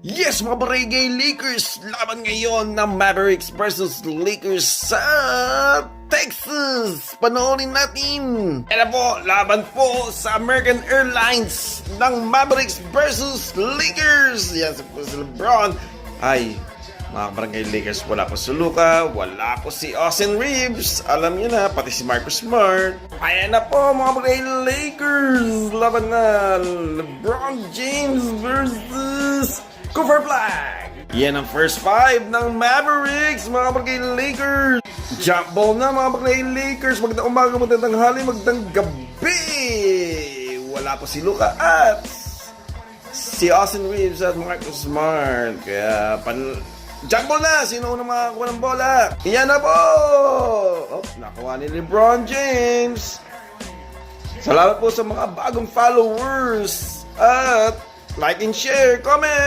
Yes, mga Barangay Lakers! Laban ngayon ng Mavericks versus Lakers sa Texas! Panoorin natin! Yan po, laban po sa American Airlines ng Mavericks versus Lakers! Yan po si LeBron. Ay, mga Barangay Lakers, wala po si Luka, wala po si Austin Reeves. Alam niyo na, pati si Marcus Smart. Ayan na po, mga Barangay Lakers! Laban na LeBron James versus Cooper Flag. Yan ang first five ng Mavericks, mga Barangay Lakers. Jump ball na, mga Barangay Lakers. Magandang umaga, magandang tanghali, magandang gabi. Wala po si Luka at si Austin Reeves at Marcus Smart. Kaya jump ball na! Sino unang makakuha ng bola? Yan na po! Oh, nakuha ni LeBron James. Salamat po sa mga bagong followers. At like and share, comment!